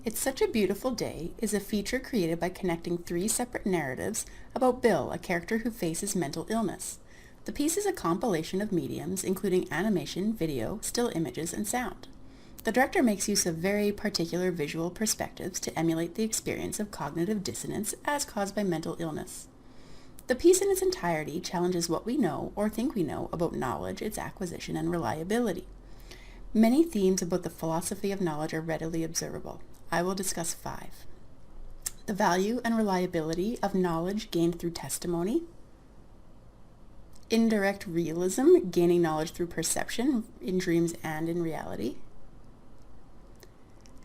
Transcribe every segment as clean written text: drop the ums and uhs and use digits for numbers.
It's Such a Beautiful Day is a feature created by connecting three separate narratives about Bill, a character who faces mental illness. The piece is a compilation of mediums, including animation, video, still images, and sound. The director makes use of very particular visual perspectives to emulate the experience of cognitive dissonance as caused by mental illness. The piece in its entirety challenges what we know or think we know about knowledge, its acquisition, and reliability. Many themes about the philosophy of knowledge are readily observable. I will discuss 5. The value and reliability of knowledge gained through testimony. Indirect realism, gaining knowledge through perception in dreams and in reality.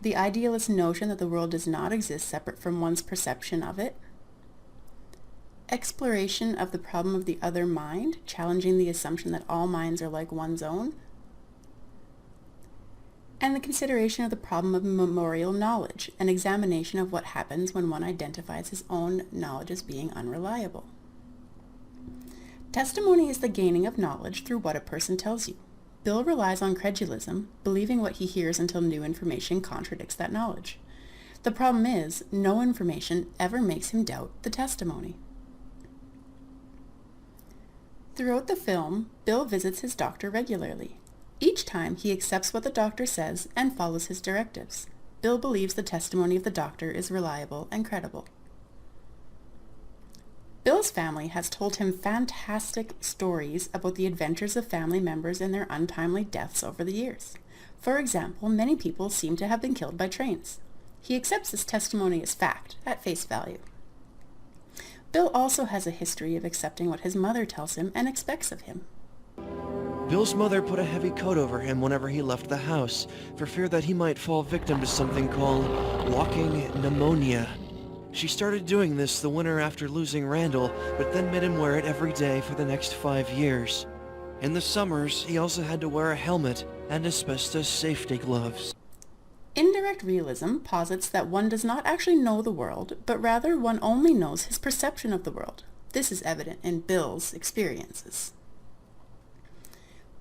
The idealist notion that the world does not exist separate from one's perception of it. Exploration of the problem of the other mind, challenging the assumption that all minds are like one's own. And the consideration of the problem of memorial knowledge, an examination of what happens when one identifies his own knowledge as being unreliable. Testimony is the gaining of knowledge through what a person tells you. Bill relies on credulism, believing what he hears until new information contradicts that knowledge. The problem is, no information ever makes him doubt the testimony. Throughout the film, Bill visits his doctor regularly. Each time, he accepts what the doctor says and follows his directives. Bill believes the testimony of the doctor is reliable and credible. Bill's family has told him fantastic stories about the adventures of family members and their untimely deaths over the years. For example, many people seem to have been killed by trains. He accepts this testimony as fact, at face value. Bill also has a history of accepting what his mother tells him and expects of him. Bill's mother put a heavy coat over him whenever he left the house, for fear that he might fall victim to something called walking pneumonia. She started doing this the winter after losing Randall, but then made him wear it every day for the next 5 years. In the summers, he also had to wear a helmet and asbestos safety gloves. Indirect realism posits that one does not actually know the world, but rather one only knows his perception of the world. This is evident in Bill's experiences.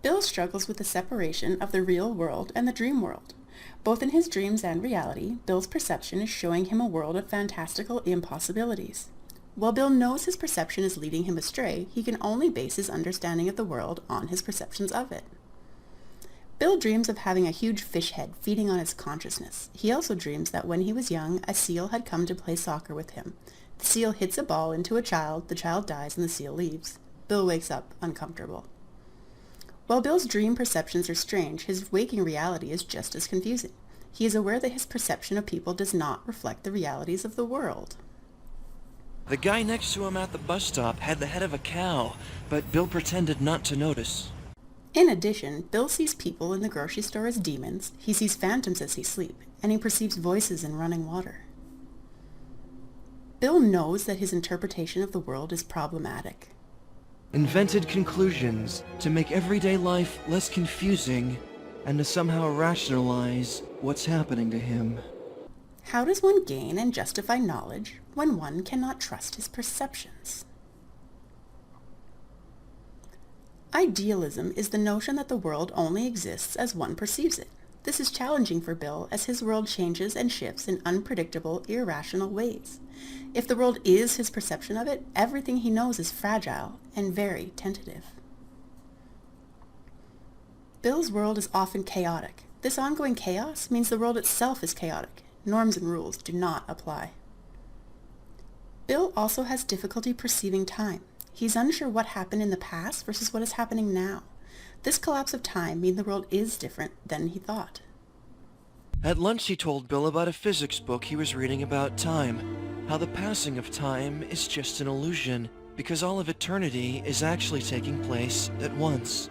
Bill struggles with the separation of the real world and the dream world. Both in his dreams and reality, Bill's perception is showing him a world of fantastical impossibilities. While Bill knows his perception is leading him astray, he can only base his understanding of the world on his perceptions of it. Bill dreams of having a huge fish head feeding on his consciousness. He also dreams that when he was young, a seal had come to play soccer with him. The seal hits a ball into a child, the child dies, and the seal leaves. Bill wakes up uncomfortable. While Bill's dream perceptions are strange, his waking reality is just as confusing. He is aware that his perception of people does not reflect the realities of the world. The guy next to him at the bus stop had the head of a cow, but Bill pretended not to notice. In addition, Bill sees people in the grocery store as demons, he sees phantoms as he sleeps, and he perceives voices in running water. Bill knows that his interpretation of the world is problematic. Invented conclusions to make everyday life less confusing and to somehow rationalize what's happening to him. How does one gain and justify knowledge when one cannot trust his perceptions? Idealism is the notion that the world only exists as one perceives it. This is challenging for Bill as his world changes and shifts in unpredictable, irrational ways. If the world is his perception of it, everything he knows is fragile and very tentative. Bill's world is often chaotic. This ongoing chaos means the world itself is chaotic. Norms and rules do not apply. Bill also has difficulty perceiving time. He's unsure what happened in the past versus what is happening now. This collapse of time means the world is different than he thought. At lunch he told Bill about a physics book he was reading about time, how the passing of time is just an illusion, because all of eternity is actually taking place at once.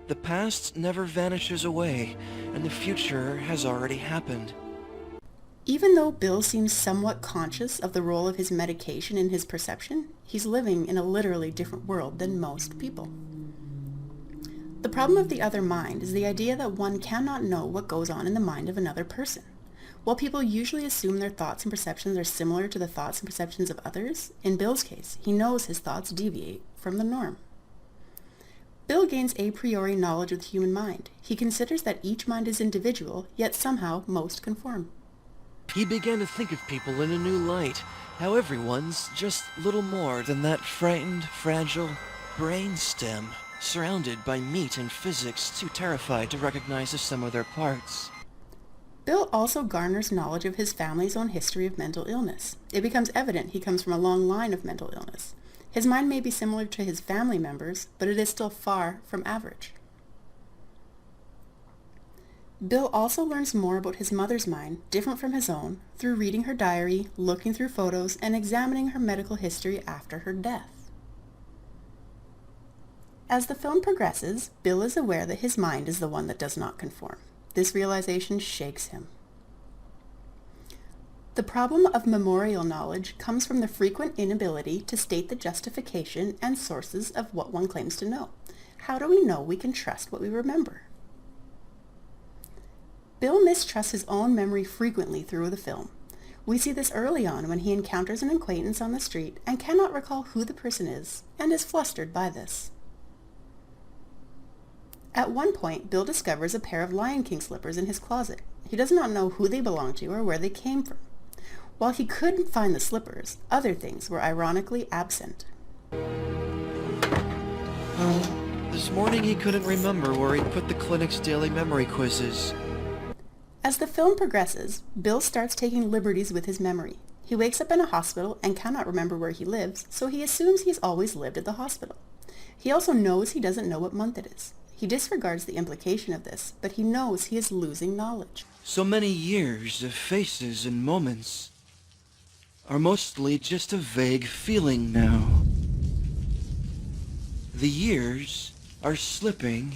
The past never vanishes away, and the future has already happened. Even though Bill seems somewhat conscious of the role of his medication in his perception, he's living in a literally different world than most people. The problem of the other mind is the idea that one cannot know what goes on in the mind of another person. While people usually assume their thoughts and perceptions are similar to the thoughts and perceptions of others, in Bill's case, he knows his thoughts deviate from the norm. Bill gains a priori knowledge of the human mind. He considers that each mind is individual, yet somehow most conform. He began to think of people in a new light, how everyone's just little more than that frightened, fragile brainstem, surrounded by meat and physics, too terrified to recognize the sum of their parts. Bill also garners knowledge of his family's own history of mental illness. It becomes evident he comes from a long line of mental illness. His mind may be similar to his family members, but it is still far from average. Bill also learns more about his mother's mind, different from his own, through reading her diary, looking through photos, and examining her medical history after her death. As the film progresses, Bill is aware that his mind is the one that does not conform. This realization shakes him. The problem of memorial knowledge comes from the frequent inability to state the justification and sources of what one claims to know. How do we know we can trust what we remember? Bill mistrusts his own memory frequently through the film. We see this early on when he encounters an acquaintance on the street and cannot recall who the person is and is flustered by this. At one point, Bill discovers a pair of Lion King slippers in his closet. He does not know who they belong to or where they came from. While he couldn't find the slippers, other things were ironically absent. This morning he couldn't remember where he put the clinic's daily memory quizzes. As the film progresses, Bill starts taking liberties with his memory. He wakes up in a hospital and cannot remember where he lives, so he assumes he has always lived at the hospital. He also knows he doesn't know what month it is. He disregards the implication of this, but he knows he is losing knowledge. So many years of faces and moments are mostly just a vague feeling now. The years are slipping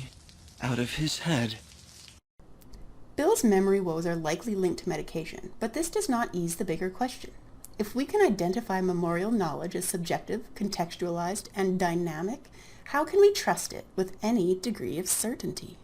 out of his head. Bill's memory woes are likely linked to medication, but this does not ease the bigger question. If we can identify memorial knowledge as subjective, contextualized, and dynamic, how can we trust it with any degree of certainty?